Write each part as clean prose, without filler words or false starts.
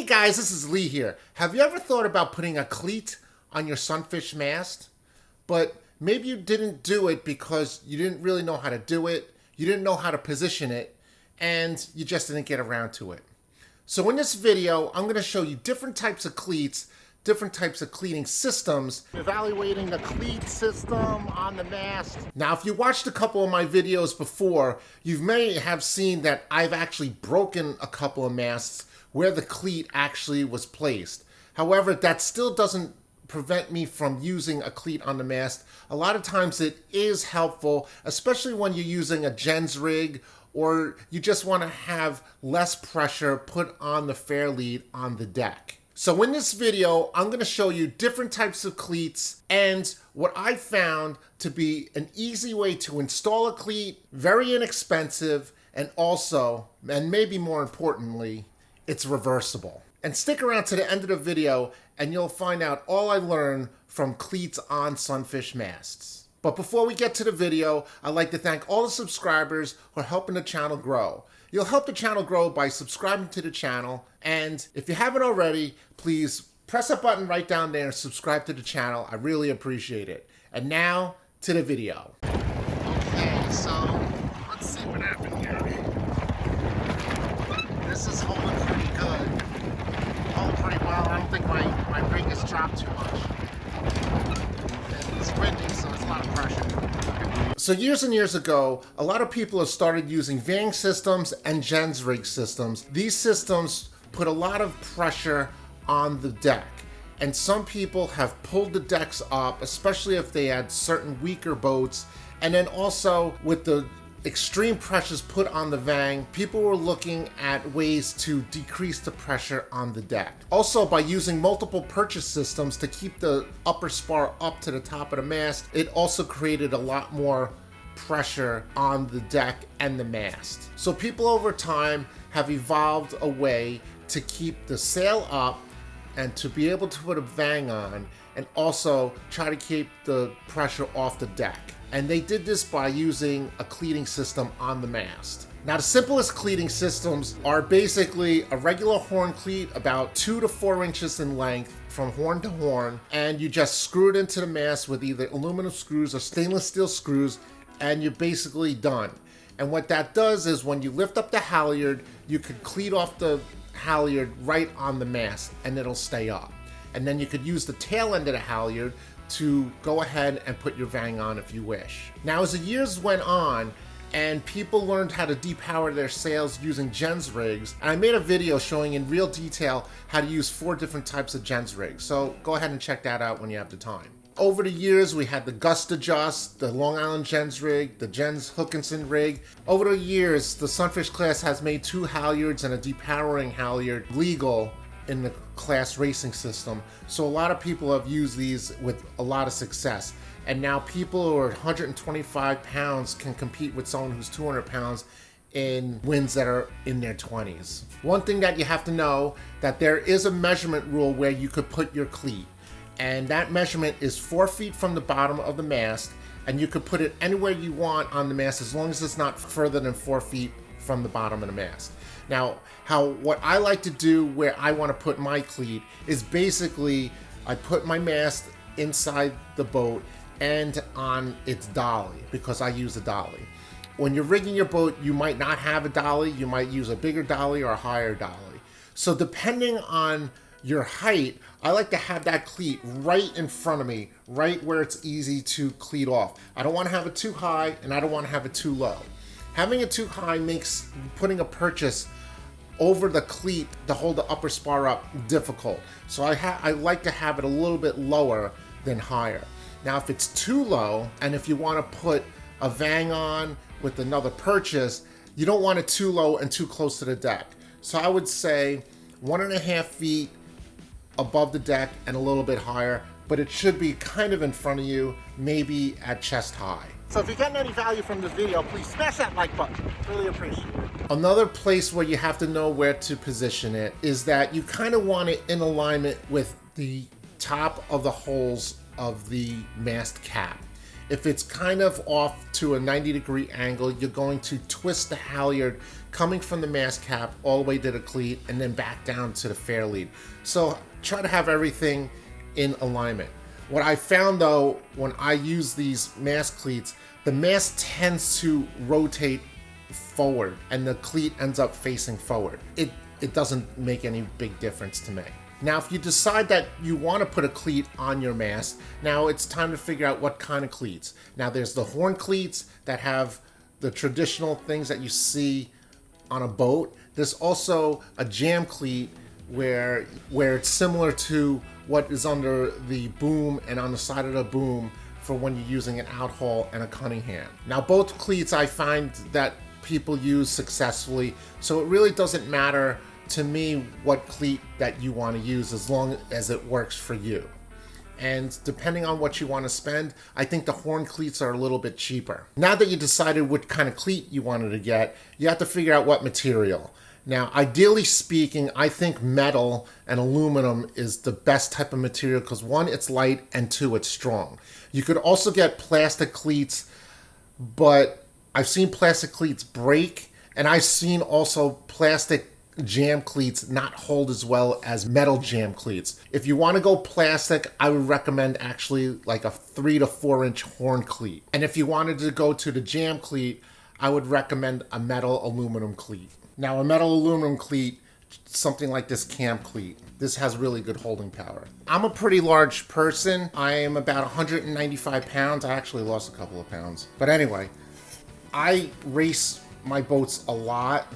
guys, this is Lee here. Have you ever thought about putting a cleat on your Sunfish mast? But maybe you didn't do it because you didn't really know how to do it, you didn't know how to position it, and you just didn't get around to it. So in this video, I'm going to show you different types of cleats, different types of cleating systems, evaluating the cleat system on the mast. Now, if you watched a couple of my videos before, you may have seen that I've actually broken a couple of masts where the cleat actually was placed. However, that still doesn't prevent me from using a cleat on the mast. A lot of times it is helpful, especially when you're using a gens rig or you just want to have less pressure put on the fair lead on the deck. So in this video, I'm going to show you different types of cleats and what I found to be an easy way to install a cleat, very inexpensive, and also, and maybe more importantly, it's reversible. And stick around to the end of the video and you'll find out all I learned from cleats on Sunfish masts. But before we get to the video, I'd like to thank all the subscribers who are helping the channel grow. You'll help the channel grow by subscribing to the channel, and if you haven't already, please press that button right down there and subscribe to the channel. I really appreciate it. And now, to the video. Okay, so let's see what happened here. This is holding pretty good. Holding pretty well. I don't think my rig has dropped too much. And it's windy, so it's a lot of pressure. So years and years ago, a lot of people have started using vang systems and gens rig systems. These systems put a lot of pressure on the deck. And some people have pulled the decks up, especially if they had certain weaker boats. And then also with the extreme pressures put on the vang, people were looking at ways to decrease the pressure on the deck. Also, by using multiple purchase systems to keep the upper spar up to the top of the mast, it also created a lot more pressure on the deck and the mast. So people over time have evolved a way to keep the sail up and to be able to put a vang on and also try to keep the pressure off the deck. And they did this by using a cleating system on the mast. Now, the simplest cleating systems are basically a regular horn cleat about 2 to 4 inches in length from horn to horn, and you just screw it into the mast with either aluminum screws or stainless steel screws, and you're basically done. And what that does is when you lift up the halyard, you could cleat off the halyard right on the mast and it'll stay up. And then you could use the tail end of the halyard to go ahead and put your vang on if you wish. Now, as the years went on and people learned how to depower their sails using gens rigs, and I made a video showing in real detail how to use 4 different types of gens rigs. So go ahead and check that out when you have the time. Over the years, we had the Gust Adjust, the Long Island gens rig, the gens Hookinson rig. Over the years, the Sunfish class has made 2 halyards and a depowering halyard legal in the class racing system. So a lot of people have used these with a lot of success. And now people who are 125 pounds can compete with someone who's 200 pounds in winds that are in their 20s. One thing that you have to know, that there is a measurement rule where you could put your cleat. And that measurement is 4 feet from the bottom of the mast, and you could put it anywhere you want on the mast as long as it's not further than 4 feet from the bottom of the mast. Now, what I like to do where I want to put my cleat is basically I put my mast inside the boat and on its dolly, because I use a dolly. When you're rigging your boat, you might not have a dolly, you might use a bigger dolly or a higher dolly. So depending on your height, I like to have that cleat right in front of me, right where it's easy to cleat off. I don't want to have it too high and I don't want to have it too low. Having it too high makes putting a purchase over the cleat to hold the upper spar up difficult. So I like to have it a little bit lower than higher. Now, if it's too low, and if you want to put a vang on with another purchase, you don't want it too low and too close to the deck. So I would say 1.5 feet above the deck and a little bit higher, but it should be kind of in front of you, maybe at chest high. So if you're getting any value from this video, please smash that like button. Really appreciate it. Another place where you have to know where to position it is that you kind of want it in alignment with the top of the holes of the mast cap. If it's kind of off to a 90-degree angle, you're going to twist the halyard coming from the mast cap all the way to the cleat and then back down to the fair lead. So try to have everything in alignment. What I found though, when I use these mast cleats, the mast tends to rotate forward and the cleat ends up facing forward. It doesn't make any big difference to me. Now, if you decide that you want to put a cleat on your mast, now it's time to figure out what kind of cleats. Now, there's the horn cleats that have the traditional things that you see on a boat. There's also a jam cleat where it's similar to what is under the boom and on the side of the boom for when you're using an outhaul and a Cunningham. Now, both cleats I find that people use successfully, so it really doesn't matter to me what cleat that you want to use as long as it works for you. And depending on what you want to spend, I think the horn cleats are a little bit cheaper. Now that you decided what kind of cleat you wanted to get, you have to figure out what material. Now, ideally speaking, I think metal and aluminum is the best type of material because one, it's light, and two, it's strong. You could also get plastic cleats, but I've seen plastic cleats break, and I've seen also plastic jam cleats not hold as well as metal jam cleats. If you want to go plastic, I would recommend actually like a 3 to 4 inch horn cleat. And if you wanted to go to the jam cleat, I would recommend a metal aluminum cleat. Now, a metal aluminum cleat, something like this cam cleat, this has really good holding power. I'm a pretty large person. I am about 195 pounds. I actually lost a couple of pounds. But anyway, I race my boats a lot,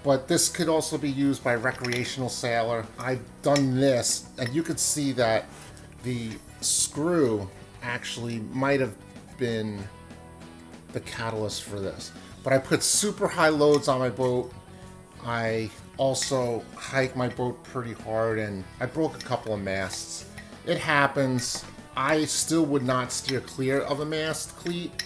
but this could also be used by recreational sailor. I've done this, and you could see that the screw actually might have been the catalyst for this. But I put super high loads on my boat. I also hike my boat pretty hard, and I broke a couple of masts. It happens. I still would not steer clear of a mast cleat.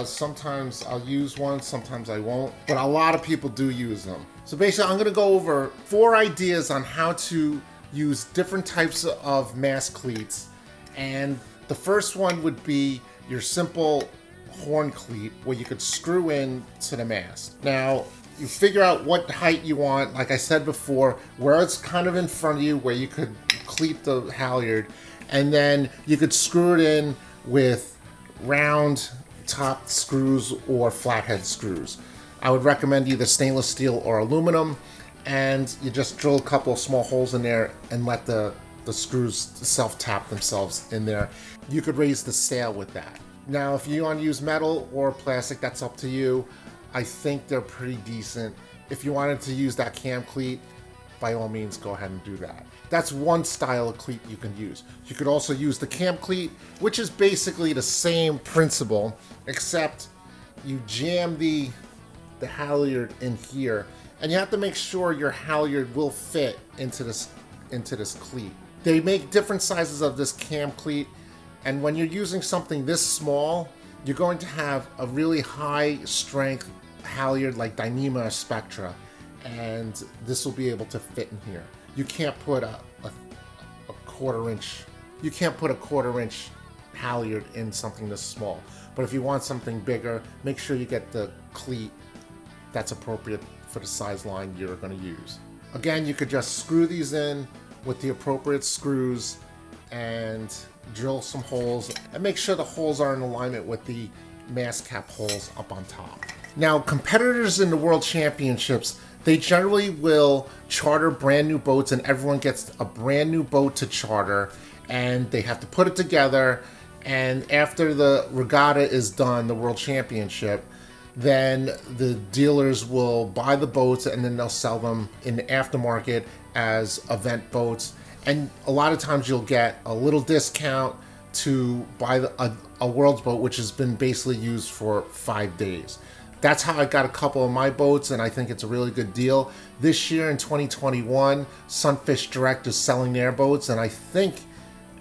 Sometimes I'll use one, sometimes I won't, but a lot of people do use them. So basically, I'm going to go over 4 ideas on how to use different types of mast cleats. And the first one would be your simple horn cleat where you could screw in to the mast. Now, you figure out what height you want, like I said before, where it's kind of in front of you, where you could cleat the halyard, and then you could screw it in with round top screws or flathead screws. I would recommend either stainless steel or aluminum, and you just drill a couple of small holes in there and let the screws self-tap themselves in there. You could raise the sail with that. Now, if you want to use metal or plastic, that's up to you. I think they're pretty decent. If you wanted to use that cam cleat, by all means, go ahead and do that. That's one style of cleat you can use. You could also use the cam cleat, which is basically the same principle, except you jam the halyard in here, and you have to make sure your halyard will fit into this cleat. They make different sizes of this cam cleat, and when you're using something this small, you're going to have a really high strength halyard like Dyneema or Spectra, and this will be able to fit in here. You can't put a quarter inch halyard in something this small. But if you want something bigger, make sure you get the cleat that's appropriate for the size line you're going to use. Again, you could just screw these in with the appropriate screws and drill some holes, and make sure the holes are in alignment with the mast cap holes up on top. Now, competitors in the World Championships, they generally will charter brand new boats, and everyone gets a brand new boat to charter, and they have to put it together, and after the regatta is done, the World Championship, then the dealers will buy the boats and then they'll sell them in the aftermarket as event boats. And a lot of times you'll get a little discount to buy a World's boat, which has been basically used for 5 days. That's how I got a couple of my boats, and I think it's a really good deal. This year in 2021, Sunfish Direct is selling their boats, and I think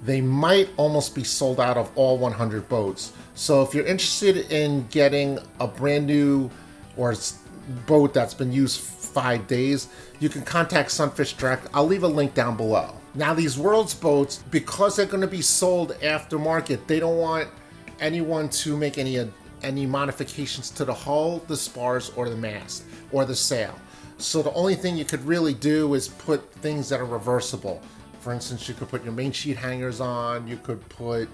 they might almost be sold out of all 100 boats. So if you're interested in getting a brand new or boat that's been used 5 days, you can contact Sunfish Direct. I'll leave a link down below. Now, these World's boats, because they're going to be sold aftermarket, they don't want anyone to make any modifications to the hull, the spars, or the mast, or the sail. So the only thing you could really do is put things that are reversible. For instance, you could put your main sheet hangers on, you could put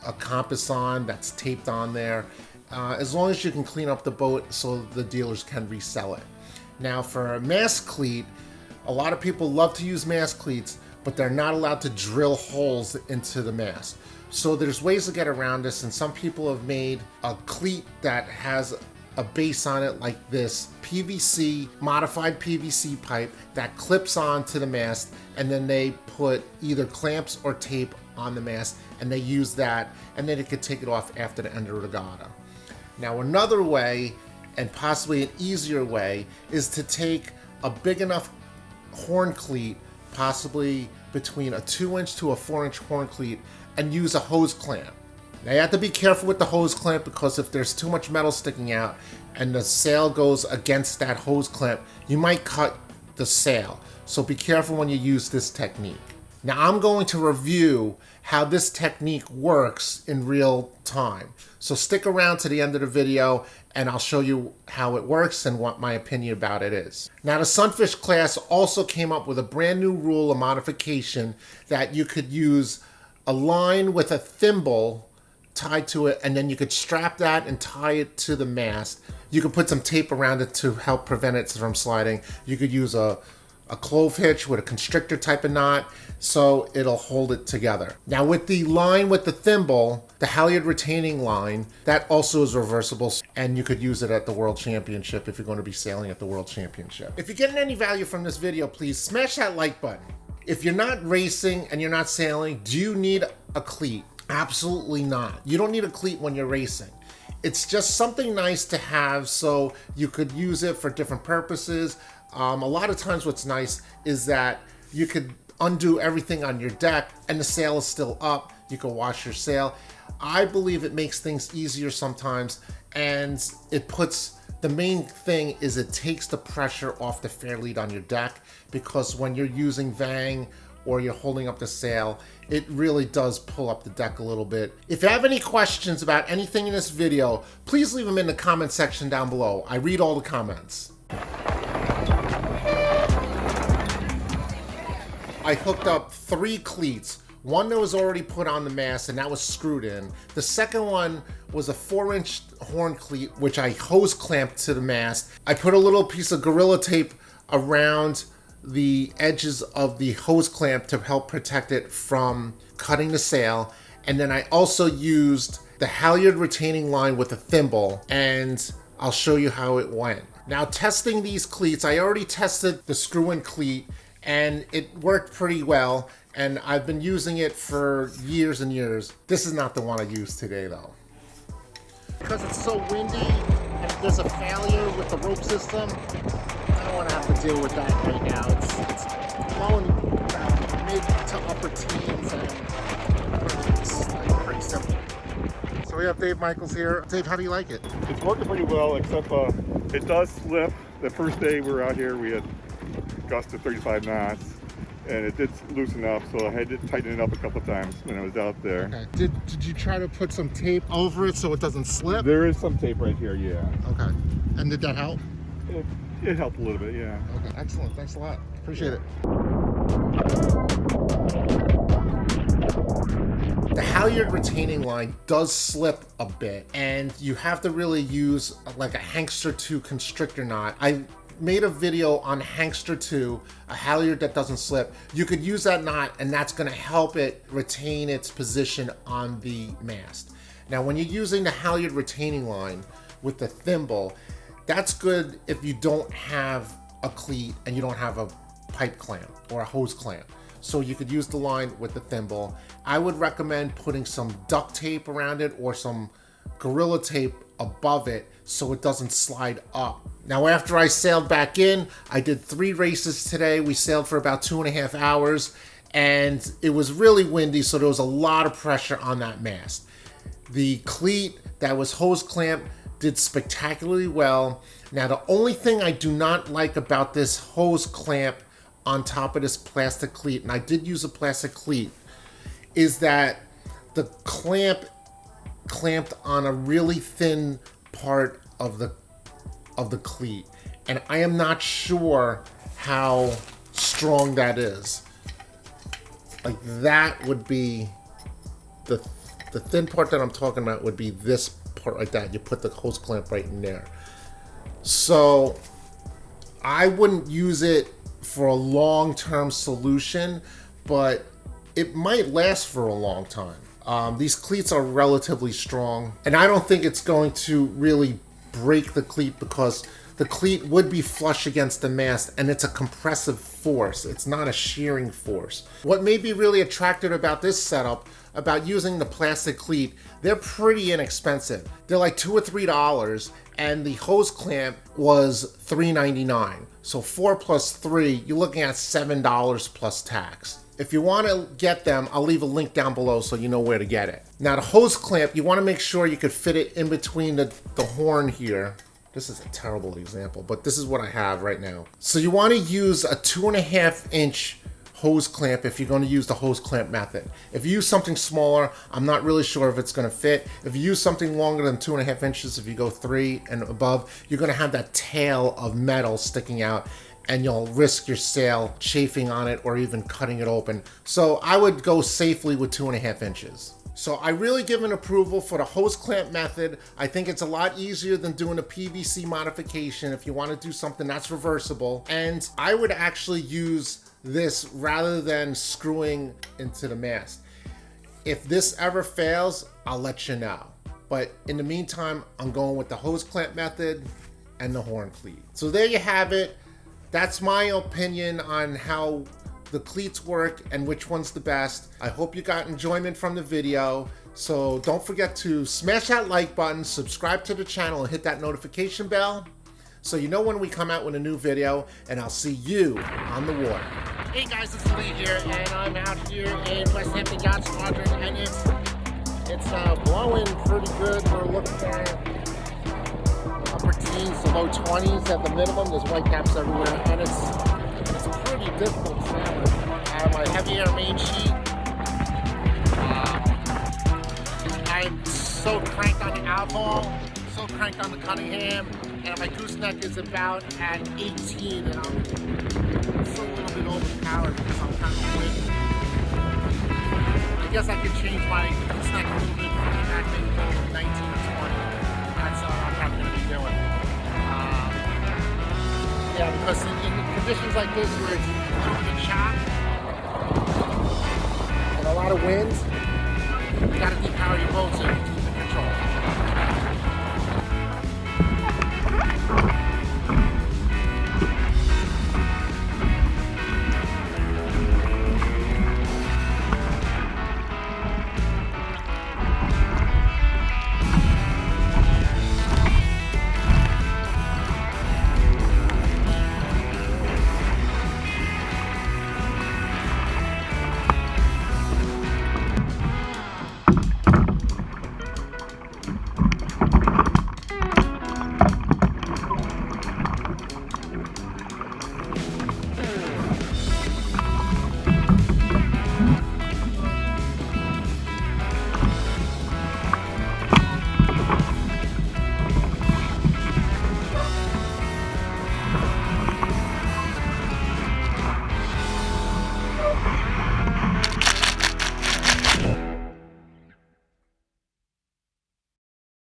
a compass on that's taped on there, as long as you can clean up the boat so the dealers can resell it. Now for a mast cleat, a lot of people love to use mast cleats, but they're not allowed to drill holes into the mast. So there's ways to get around this, and some people have made a cleat that has a base on it like this PVC, modified PVC pipe that clips onto the mast, and then they put either clamps or tape on the mast, and they use that, and then it could take it off after the end of the regatta. Now another way, and possibly an easier way, is to take a big enough horn cleat, possibly between a 2-inch to a 4-inch horn cleat, and use a hose clamp. Now you have to be careful with the hose clamp, because if there's too much metal sticking out and the sail goes against that hose clamp, you might cut the sail. So be careful when you use this technique. Now I'm going to review how this technique works in real time. So stick around to the end of the video and I'll show you how it works and what my opinion about it is. Now the Sunfish class also came up with a brand new rule of modification that you could use a line with a thimble tied to it, and then you could strap that and tie it to the mast. You could put some tape around it to help prevent it from sliding. You could use a clove hitch with a constrictor type of knot, so it'll hold it together. Now with the line with the thimble, the Halyard retaining line, that also is reversible, and you could use it at the World Championship if you're going to be sailing at the World Championship. If you're getting any value from this video, please smash that like button. If you're not racing and you're not sailing, do you need a cleat? Absolutely not. You don't need a cleat when you're racing. It's just something nice to have so you could use it for different purposes. A lot of times what's nice is that you could undo everything on your deck and the sail is still up. You can wash your sail. I believe it makes things easier sometimes, and it puts, the main thing is it takes the pressure off the fair lead on your deck, because when you're using Vang or you're holding up the sail, it really does pull up the deck a little bit. If you have any questions about anything in this video, please leave them in the comment section down below. I read all the comments. I hooked up 3 cleats. One that was already put on the mast and that was screwed in. The second one was a 4-inch horn cleat, which I hose clamped to the mast. I put a little piece of Gorilla Tape around the edges of the hose clamp to help protect it from cutting the sail. And then I also used the Halyard retaining line with a thimble, and I'll show you how it went. Now testing these cleats, I already tested the screw-in cleat and it worked pretty well, and I've been using it for years and years. This is not the one I use today though. Because it's so windy and there's a failure with the rope system, I don't want to have to deal with that right now. It's blowing about mid to upper teens, and it's pretty simple. So we have Dave Michaels here. Dave, how do you like it? It's working pretty well, except it does slip. The first day we were out here, we had gusts of 35 knots, and it did loosen up, so I had to tighten it up a couple times when I was out there. Okay. Did you try to put some tape over it so it doesn't slip? There is some tape right here, yeah. Okay. And did that help? It helped a little bit, yeah. Okay, excellent. Thanks a lot. Appreciate it. The Halyard retaining line does slip a bit, and you have to really use like a Hankster 2 constrictor knot. I made a video on Hankster 2, a Halyard that doesn't slip. You could use that knot, and that's going to help it retain its position on the mast. Now when you're using the Halyard retaining line with the thimble, that's good if you don't have a cleat and you don't have a pipe clamp or a hose clamp. So you could use the line with the thimble. I would recommend putting some duct tape around it or some Gorilla Tape above it so it doesn't slide up. Now after I sailed back in, I did 3 races today. We sailed for about 2.5 hours, and it was really windy, so there was a lot of pressure on that mast. The cleat that was hose clamped did spectacularly well. Now the only thing I do not like about this hose clamp on top of this plastic cleat, and I did use a plastic cleat, is that the clamp clamped on a really thin part of the cleat, and I am not sure how strong that is. Like that would be the thin part that I'm talking about would be this part like that. You put the hose clamp right in there. So I wouldn't use it for a long-term solution, but it might last for a long time. These cleats are relatively strong, and I don't think it's going to really break the cleat because the cleat would be flush against the mast, and it's a compressive force. It's not a shearing force. What may be really attractive about this setup, about using the plastic cleat, they're pretty inexpensive. They're like $2 or $3, and the hose clamp was $3.99. So 4 plus 3, you're looking at $7 plus tax. If you want to get them, I'll leave a link down below so you know where to get it. Now the hose clamp, you want to make sure you could fit it in between the horn here. This is a terrible example, but this is what I have right now. So you want to use a 2.5 inch hose clamp if you're going to use the hose clamp method. If you use something smaller, I'm not really sure if it's going to fit. If you use something longer than 2.5 inches, if you go 3 and above, you're going to have that tail of metal sticking out, and you'll risk your sail chafing on it or even cutting it open. So I would go safely with 2.5 inches. So I really give an approval for the hose clamp method. I think it's a lot easier than doing a PVC modification if you want to do something that's reversible. And I would actually use this rather than screwing into the mast. If this ever fails, I'll let you know. But in the meantime, I'm going with the hose clamp method and the horn cleat. So there you have it. That's my opinion on how the cleats work and which one's the best. I hope you got enjoyment from the video. So don't forget to smash that like button, subscribe to the channel, and hit that notification bell so you know when we come out with a new video, and I'll see you on the water. Hey guys, it's Lee here, and I'm out here in West Hampton Yacht Squadron, and it's blowing pretty good. We're looking at upper teens to low 20s at the minimum. There's whitecaps everywhere, and it's pretty difficult sailing. I have my heavy air main sheet. I'm so cranked on the outhaul, so cranked on the Cunningham, and my gooseneck is about at 18, and I'm still a little bit overpowered because I'm kind of wind. I guess I could change my gooseneck a little bit back to 19 or 20. That's what I'm probably going to be doing. Yeah, because in conditions like this where it's a little bit chop and a lot of wind, you gotta depower your boat so you can